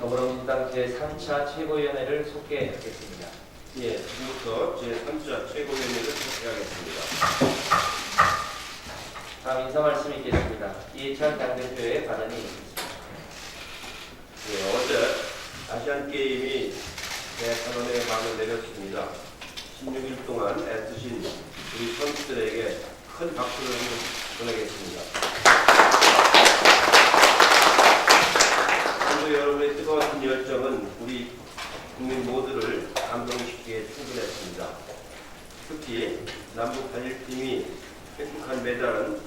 더불어민주당 제3차 최고위원회를 속개하겠습니다. 예, 지금부터 제3차 최고위원회를 소개하겠습니다. 다음 인사 말씀 있겠습니다. 이해찬 당대표의 발언이 있습니다. 예, 어제 아시안게임이 대선언의 막을 내렸습니다. 16일 동안 애쓰신 우리 선수들에게 큰 박수를 보내겠습니다. 선수 여러분의 뜨거운 열정은 우리 국민 모두를 감동시키기에 충분했습니다. 특히 남북 단일팀이 획득한 메달은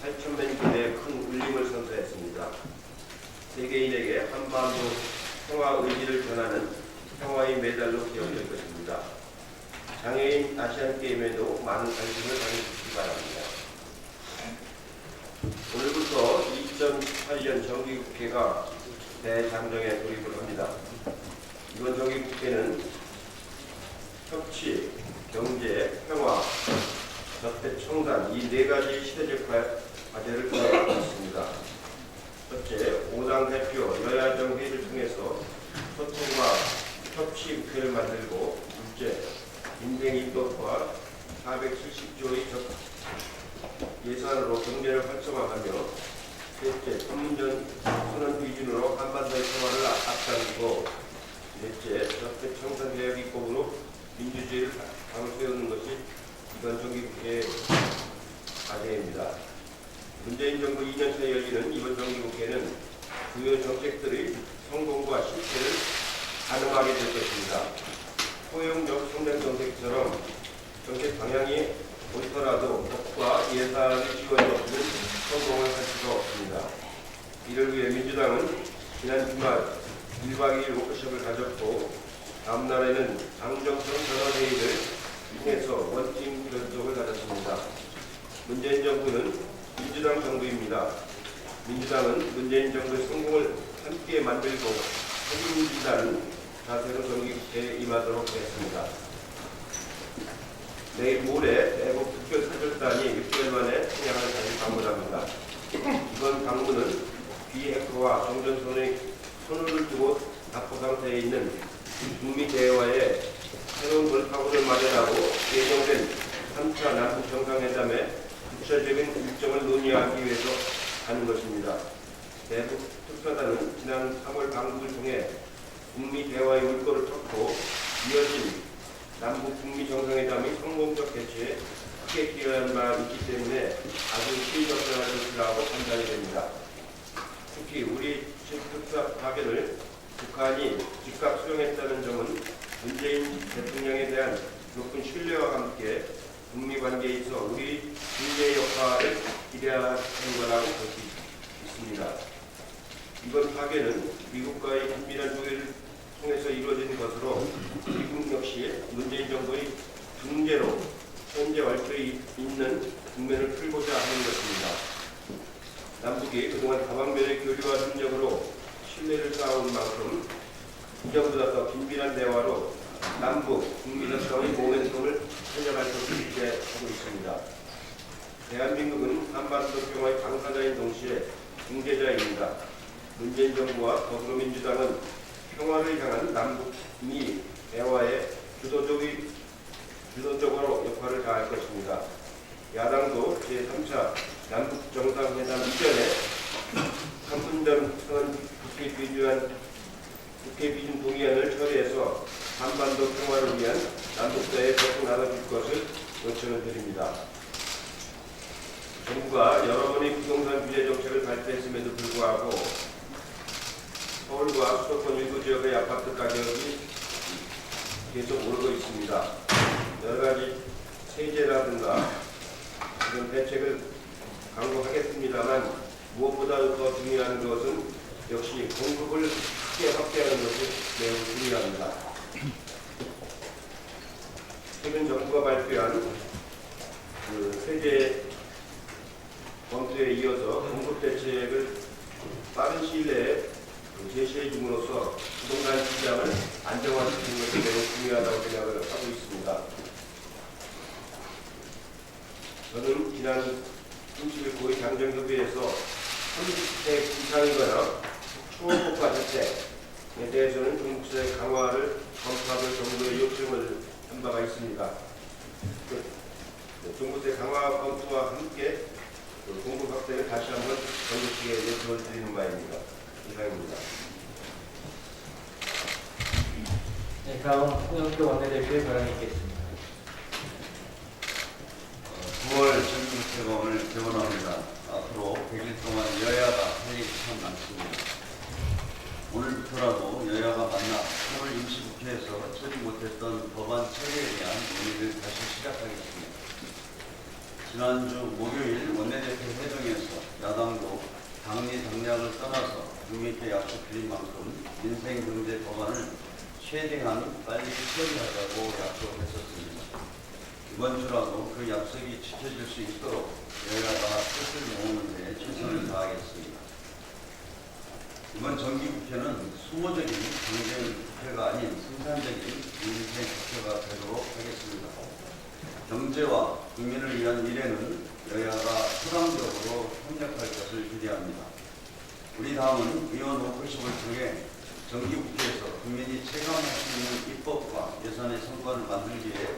8,000명 기대에 큰 울림을 선사했습니다. 세계인에게 한반도 평화 의지를 전하는 평화의 메달로 기억될 것입니다. 장애인 아시안게임에도 많은 관심을 가져주시기 바랍니다. 오늘부터 2018년 정기국회가 대장정에 돌입을 합니다. 이번 정기국회는 협치, 경제, 평화, 저택 청산 이 네 가지 시대적 과제를 부여하고 있습니다. 첫째, 5당 대표 여야정 회의를 통해서 소통과 협치 국회를 만들고, 둘째, 인생 입법과 470조의 예산으로 경제를 활성화하며, 셋째, 판문점 선언 기준으로 한반도의 평화를 앞당기고, 넷째, 저택 청산 개혁 입법으로 민주주의를 강세우는 것이 이번 정기국회의 과제입니다. 문재인 정부 2년째 열리는 이번 정기국회는 주요 정책들의 성공과 실패를 가늠하게 될 것입니다. 포용적 성장 정책처럼 정책 방향이 옳더라도 법과 예산의 지원이 없는 성공을 할 수가 없습니다. 이를 위해 민주당은 지난 주말 1박 2일 워크숍을 가졌고, 다음 날에는 당정청 전원회의를 통해서 원팀 결속을 가졌습니다. 문재인 정부는 민주당 정부입니다. 민주당은 문재인 정부의 성공을 함께 만들고 책임진다는 자세로 정기국회에 임하도록 하겠습니다. 내일 모레 대북 특별사절단이 6개월 만에 평양을 다시 방문합니다. 이번 방문은 비핵화와 종전선언의 손을 두고 답보 상태에 있는 북미 대화에 새로운 돌파구를 마련하고 예정된 3차 남북 정상회담의 구체적인 일정을 논의하기 위해서 하는 것입니다. 대북 특사단은 지난 3월 방북을 통해 북미 대화의 물꼬를 쳤고, 이어진 남북 북미 정상회담이 성공적 개최에 크게 기여한 바 있기 때문에 아주 시의적절할 것이라고 판단이 됩니다. 특히 우리 특사 파견을 북한이 즉각 수용했다는 점은 문재인 대통령에 대한 높은 신뢰와 함께 북미 관계에 있어 우리 국내의 역할을 기대하는 거라고 볼 수 있습니다. 이번 파견은 미국과의 긴밀한 조율을 통해서 이루어진 것으로 미국 역시 문재인 정부의 중재로 현재 얽혀 있는 국면을 풀고자 하는 것입니다. 남북이 그동안 다방면의 교류와 협력으로 신뢰를 쌓아온 만큼 이전보다 더 긴밀한 대화로 남북 북미 협상의 모멘텀을 살려갈 수 있게 하고 있습니다. 대한민국은 한반도 평화의 당사자인 동시에 중재자입니다. 문재인 정부와 더불어민주당은 평화를 향한 남북미 대화에 주도적으로 역할을 다할 것입니다. 야당도 제3차 남북 정상회담 이전에 판문점 선언 국회 비준 동의안을 처리해서 한반도 평화를 위한 남북사회에 적극 나눠줄 것을 요청을 드립니다. 정부가 여러 번의 부동산 규제 정책을 발표했음에도 불구하고 서울과 수도권 일부 지역의 아파트 가격이 계속 오르고 있습니다. 여러 가지 세제라든가 이런 대책을 강구하겠습니다만, 무엇보다도 더 중요한 것은 역시 공급을 크게 확대하는 것이 매우 중요합니다. 최근 정부가 발표한 세제 검토에 이어서 공급 대책을 빠른 시일 내에 제시해 줌으로써 부동산 시장을 안정화시키는 것이 매우 중요하다고 생각을 하고 있습니다. 저는 지난 30일 고위 당정협의회에서 30대 이상이거나 초호흡과 주택, 대해서는 종부세 강화를 검토하는 정부의 요청을 한 바가 있습니다. 종부세 강화 검토와 함께 공급 확대를 다시 한번 정부 측에 요청을 드리는 바입니다. 이상입니다. 네, 다음 홍영표 원내대표의 발언이 있겠습니다. 9월 정기국회법을 개원합니다. 앞으로 100일 동안 여야가 할 일이 참 많습니다. 오늘부터라도 여야가 만나 3월 임시국회에서 처리 못했던 법안 처리에 대한 논의를 다시 시작하겠습니다. 지난주 목요일 원내대표 회동에서 야당도 당리 당략을 떠나서 국민께 약속드린 만큼 민생경제 법안을 최대한 빨리 처리하자고 약속했었습니다. 이번 주라도 그 약속이 지켜질 수 있도록 여야가 뜻을 모으는 데 최선을 다하겠습니다. 이번 정기국회는 수모적인 경제국회가 아닌 생산적인 민생국회가 되도록 하겠습니다. 경제와 국민을 위한 미래는 여야가 수당적으로 협력할 것을 기대합니다. 우리 당은 의원 워크숍을 통해 정기국회에서 국민이 체감할 수 있는 입법과 예산의 성과를 만들기 위해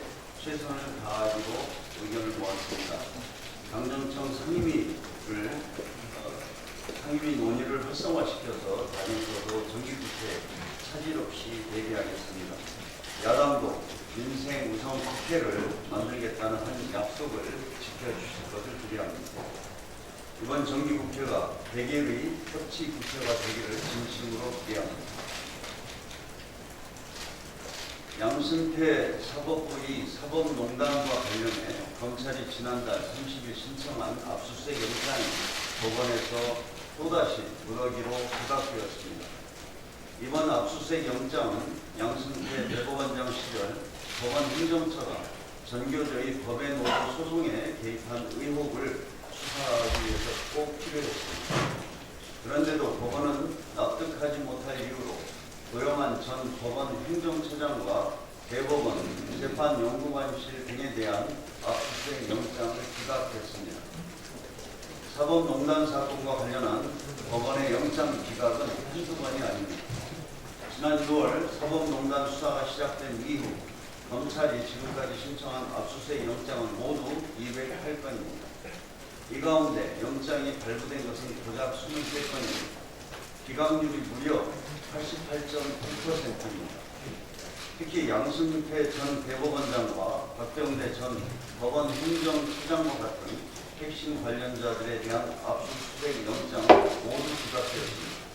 최선을 다하기로 의견을 모았습니다. 당정청 상임위 논의를 활성화시켜서 다음에서도 정기국회 차질 없이 대기하겠습니다. 야당도 민생 우선 국회를 만들겠다는 한 약속을 지켜주실 것을 기대합니다. 이번 정기국회가 100일의 협치 국회가 되기를 진심으로 기대합니다. 양승태 사법부의 사법농단과 관련해 검찰이 지난달 30일 신청한 압수수색 영장이 법원에서 또다시 무더기로 기각되었습니다. 이번 압수수색 영장은 양승태 대법원장 시절 법원 행정처가 전교조의 법의 노조 소송에 개입한 의혹을 수사하기 위해서 꼭 필요했습니다. 그런데도 법원은 납득하지 못할 이유로 고영한 전 법원 행정처장과 대법원 재판연구관실 등에 대한 압수수색 영장을 기각했습니다. 사법농단 사건과 관련한 법원의 영장 기각은 한두 번이 아닙니다. 지난 6월 사법농단 수사가 시작된 이후 검찰이 지금까지 신청한 압수수색 영장은 모두 208건입니다. 이 가운데 영장이 발부된 것은 고작 23건입니다. 기각률이 무려 88.9%입니다. 특히 양승태 전 대법원장과 박병대 전 법원 행정처장과 같은 핵심 관련자들에 대한 압수수색 영장은 모두 기각되었습니다.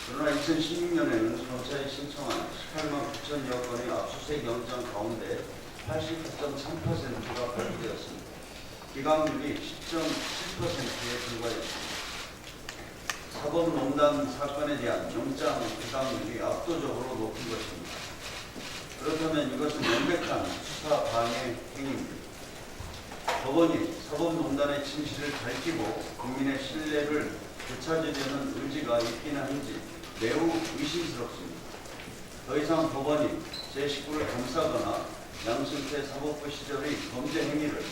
그러나 2016년에는 검찰이 신청한 18만 9천여 건의 압수수색 영장 가운데 89.3%가 발부되었습니다. 기각률이 10.7%에 불과했습니다. 사법농단 사건에 대한 영장 기각률이 압도적으로 높은 것입니다. 그렇다면 이것은 명백한 수사 방해 행위입니다. 법원이 사법농단의 진실을 밝히고 국민의 신뢰를 되찾으려는 의지가 있긴 한지 매우 의심스럽습니다. 더 이상 법원이 제 식구를 감싸거나 양승태 사법부 시절의 범죄 행위를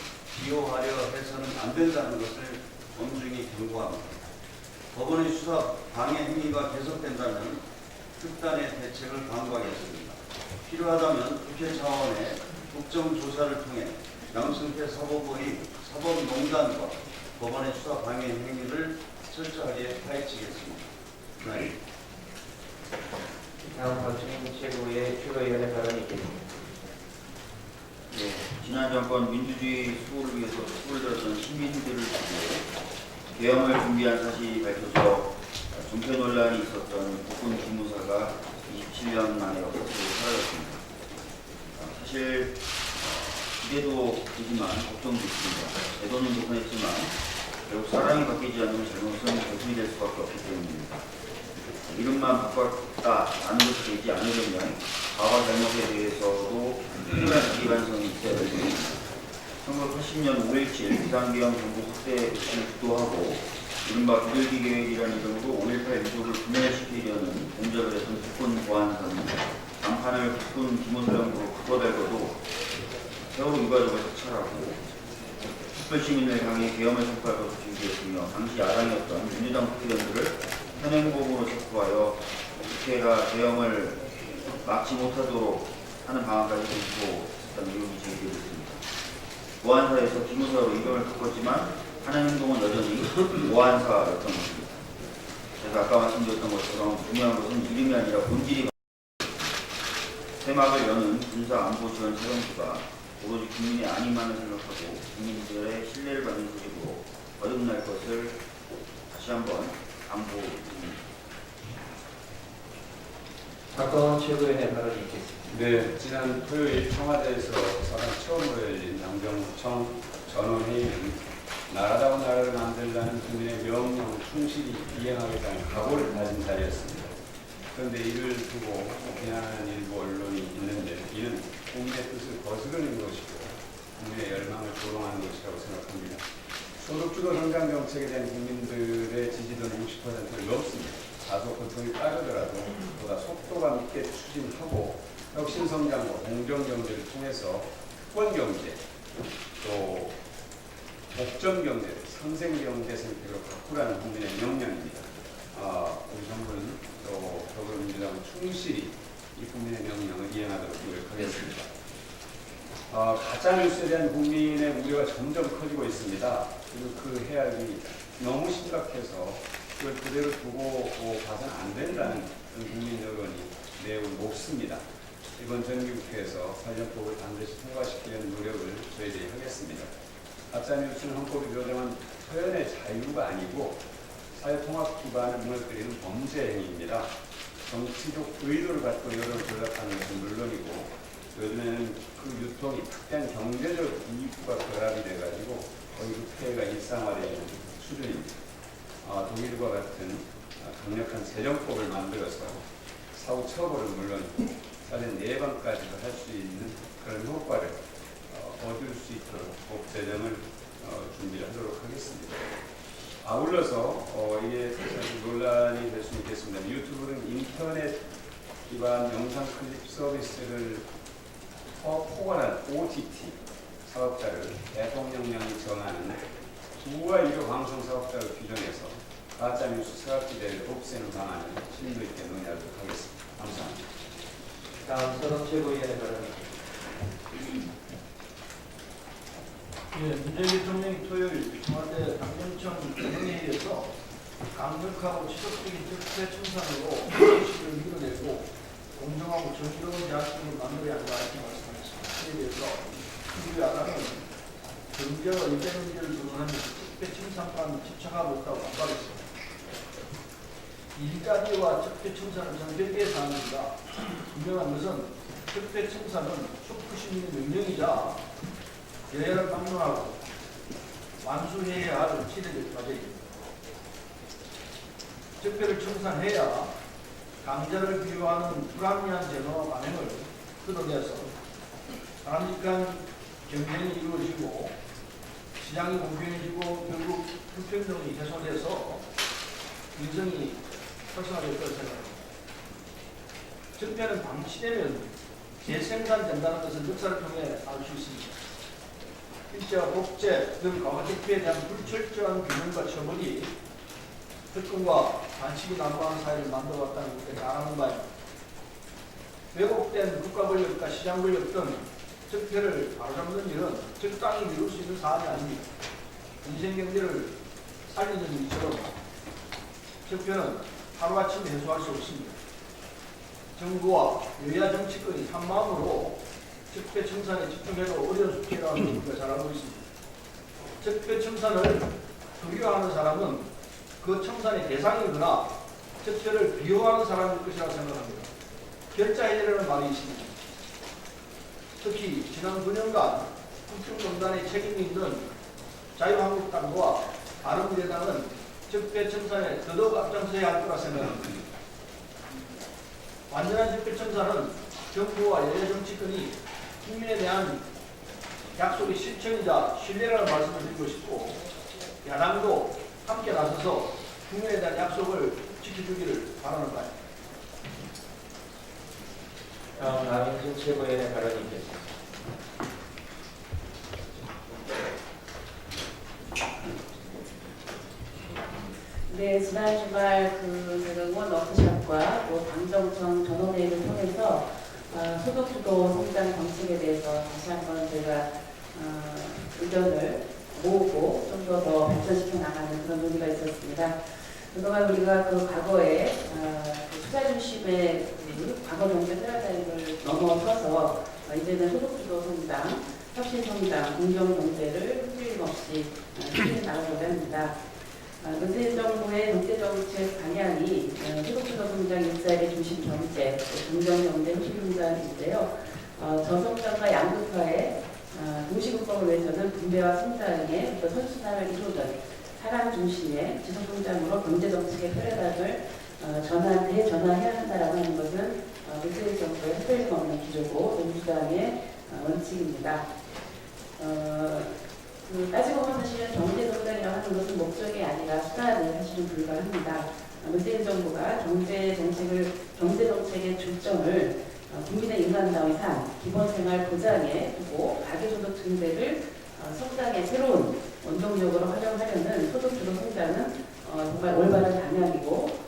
비호하려 해서는 안 된다는 것을 엄중히 경고합니다. 법원의 수사 방해 행위가 계속된다면 특단의 대책을 강구하겠습니다. 필요하다면 국회 차원의 국정조사를 통해 양승태 사법부의 사법농단과 법원의 수사 방해 행위를 철저하게 파헤치겠습니다. 네. 다음 박준희 최고의 최고위원의 발언이 있겠습니다. 네, 지난 정권 민주주의 수호를 위해서 수를 들었던 시민들을 두고 계엄을 준비한 사실이 밝혀져 종표 논란이 있었던 국군 기무사가 27년 만에 없어지고 사라졌습니다. 사실 기대도 되지만 걱정도 있습니다. 제도는 개선했지만 결국 사람이 바뀌지 않는 잘못은 개선이 될 수밖에 없기 때문입니다. 이름만 바꿨다라는 것이 되지 않으려면 과거 잘못에 대해서도 필요한 자기반성이 있어야 됩니다. 1980년 5.17 비상계엄 정부 확대를 주도하고 이른바 비둘기 계획이라는 이름으로 5.18 민족을 분열시키려는 공작을 했던 국군 보안사는 간판을 국군 기무사령부로 바꿔달고도 세월호 유가족을 사찰하고 특별시민을 향해 계엄을 선포하고 준비했으며 당시 야당이었던 민주당 국회의원들을 현행범으로 체포하여 국회가 계엄을 막지 못하도록 하는 방안까지 검토했다는 의혹이 제기되고 있습니다. 보안사에서 기무사로 이름을 바꿨지만 하는 행동은 여전히 보안사였던 것입니다. 그래서 아까 말씀드렸던 것처럼 중요한 것은 이름이 아니라 본질이 새막을 여는 군사안보지원 사령부가 오로지 국민의 안위만을 생각하고 국민들의 신뢰를 받는 조직으로 거듭날 것을 다시 한번 당부드립니다. 박광원 최고위원의 발언이 있겠습니다. 네, 지난 토요일 청와대에서 사상 처음으로 열린 당정청 전원회의는 나라다운 나라를 만들라는 국민의 명령을 충실히 이행하겠다는 각오를 다진 자리였습니다. 그런데 이를 두고 비난하는 일부 언론이 있는데 이는 국민의 뜻을 거스르는 것이고 국민의 열망을 조롱하는 것이라고 생각합니다. 소득주도 성장 정책에 대한 국민들의 지지도는 60%를 넘습니다. 다소 고통이 빠르더라도 보다 속도감 있게 추진하고 혁신성장과 공정경제를 통해서 특권경제 또 복전경제를 상생경제 생태로 바꾸라는 국민의 명령입니다. 우리 정부는 또 더불어민주당은 충실히 이 국민의 명령을 이행하도록 노력하겠습니다. 가짜뉴스에 대한 국민의 우려가 점점 커지고 있습니다. 그리고 그 해악이 너무 심각해서 그걸 그대로 두고 봐서는 안 된다는 국민 여론이 매우 높습니다. 이번 정기국회에서 관련법을 반드시 통과시키려는 노력을 저희들이 하겠습니다. 가짜뉴스는 헌법이 조정한 표현의 자유가 아니고 사회통합 기반을 무너뜨리는 범죄 행위입니다. 정치적 의도를 갖고 여론을 조작하는 것은 물론이고 요즘에는 그 유통이 극단 경제적 이익과 결합이 돼가지고 거의 그 피해가 일상화되는 수준입니다. 독일과 같은 강력한 재정법을 만들어서 사후 처벌은 물론이고 살인 예방까지도 할 수 있는 그런 효과를 얻을 수 있도록 법 제정을 준비를 하도록 하겠습니다. 아울러서 이게 사실 논란이 될 수 있겠습니다. 유튜브는 인터넷 기반 영상 클립 서비스를 포괄한 OTT 사업자를 대통령령이 정하는 부와 유료 방송 사업자로 규정해서 가짜뉴스 사업지대를 없애는 방안을 심도 있게 논의하도록 하겠습니다. 감사합니다. 다음 서동 최고위원의 발언이 문재인 대통령이 토요일 청와대 당정청 회의에서 강력하고 지속적인 적폐 청산으로 정치를 밀어내고 공정하고 정의로운 대한민국을 만들어야 한다 이렇게 말씀하셨습니다. 이에 대해서 우리 야당은 경제와 일대 문제를 두고는 적폐 청산과는 집착하고 있다고 반박했습니다. 일자리와 적폐 청산은 정별개의 사안입니다. 분명한 것은 적폐 청산은 촛불시민의 명령이자 여야를 막론하고 완수해야 할 시대적 과제입니다. 적폐를 청산해야 강자를 비호하는 불합리한 제도와 관행을 끊어내서 바람직한 경쟁이 이루어지고 시장이 공평해지고 결국 불평등이 개선돼서 민생이 활성화될 것을 생각합니다. 적폐는 방치되면 재생산된다는 것을 역사를 통해 알 수 있습니다. 일제와 독재 등 과거적폐에 대한 불철저한 규명과 처벌이 특권과 반칙이 난무하는 사회를 만들어왔다는 것을 잘 아는 바입니다. 왜곡된 국가권력과 시장권력 등 적폐를 바로잡는 일은 적당히 미룰 수 있는 사안이 아닙니다. 인생경제를 살리는 일처럼 적폐는 하루아침에 해소할 수 없습니다. 정부와 여야 정치권이 한마음으로 적폐 청산에 집중해도 어려운 숙제라는 걸 우리가 잘 알고 있습니다. 적폐 청산을 두려워하는 사람은 그 청산의 대상이거나 적폐를 비호하는 사람일 것이라고 생각합니다. 결자해제라는 말이 있습니다. 특히 지난 9년간 국정농단의 책임이 있는 자유한국당과 바른미래당은 적폐 청산에 더더욱 앞장서야 할 거라 생각합니다. 완전한 적폐 청산은 정부와 여야 정치권이 국민에 대한 약속의 실천이자 신뢰라는 말씀을 드리고 싶고 야당도 함께 나서서 국민에 대한 약속을 지켜주기를 바라는 바입니다. 다음 남인준 최고위원의 발언이 있겠습니다. 네, 네, 지난 주말 제가 의원 워크숍과 또 당정청 전원회의를 통해서 소득주도 성장 정책에 대해서 다시 한번 저희가 의견을 모으고 좀 더 발전시켜 나가는 그런 논의가 있었습니다. 그동안 우리가 과거에 투자 중심의 과거 경제 패러다임을 넘어서서 이제는 소득주도 성장, 혁신 성장, 공정 경제를 흔들림 없이 실행 나가려고 합니다. 문재인 정부의 경제 정책 방향이 소득주도 성장, 일자리 중심 경제, 공정 경제, 혁신 성장인데요. 저성장과 양극화의 동시국법을 위해서는 분배와 성장의 선순환을 이루는 사람 중심의 지속성장으로 경제정책의 패러다임을 대전환해야 한다라고 하는 것은 문재인 정부의 흔들림 없는 기조고 민주당의 원칙입니다. 따지고 보면 사실은 경제성장이라고 하는 것은 목적이 아니라 수단에 사실은 불과합니다. 문재인 정부가 경제정책의 중점을 국민의 인간다움의 삶, 기본생활 보장에 두고 가계소득 증대를 성장의 새로운 원동력으로 활용하려는 소득주도 성장은 정말 올바른 방향이고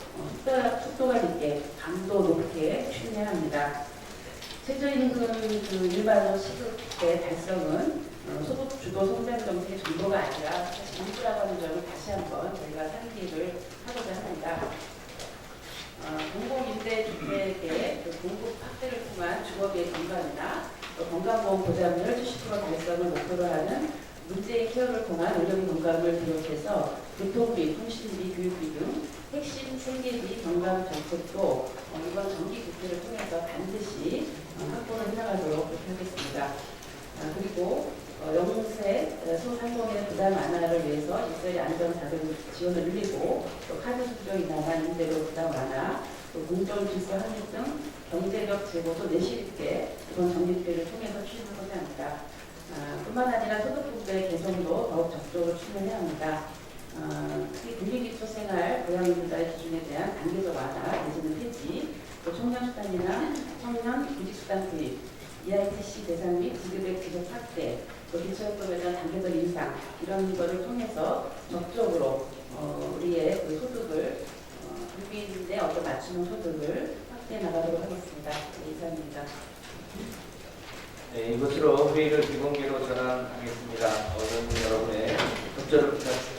속도감 있게 강도 높게 추진해야 합니다. 최저임금 일반적 시급의 달성은 소득주도 성장 정책의 전부가 아니라 사실 일부라고 하는 점을 다시 한번 저희가 상기를 하고자 합니다. 공공임대주택의 공급 확대를 통한 주거비의 증가나 건강보험 보장률 70% 달성을 목표로 하는 문재인 케어를 통한 의료비 건강을 비롯해서 교통비, 통신비, 교육비 등 핵심 생계비 건강 정책도 이번 정기 국회를 통해서 반드시 확보를 해나가도록 그렇게 하겠습니다. 그리고 영세 소상공인의 부담 완화를 위해서 일자리 안정 자금 지원을 늘리고 또 카드 수수료 인하만 임대료 부담 완화, 또 공정 질서 확립 등 경제력 제고도 내실 있게 이번 정기회를 통해서 추진하고자 합니다. 뿐만 아니라 소득분배 개선도 더욱 적극적으로 추진해야 합니다. 특히 분리기초생활 고양이분자의 기준에 대한 단계적 완화 내지는 폐지, 또 청년수당이나 청년 구직수당 도입, EITC 대상 및 지급의 지속 확대, 또 기초요금에 대한 단계적 인상 이런 것을 통해서 적극적으로 우리의 소득을 국민의 맞춤형 소득을 확대해 나가도록 하겠습니다. 네, 이상입니다. 네, 이것으로 회의를 비공개로 전환하겠습니다. 여러분의 협조를 부탁드립니다.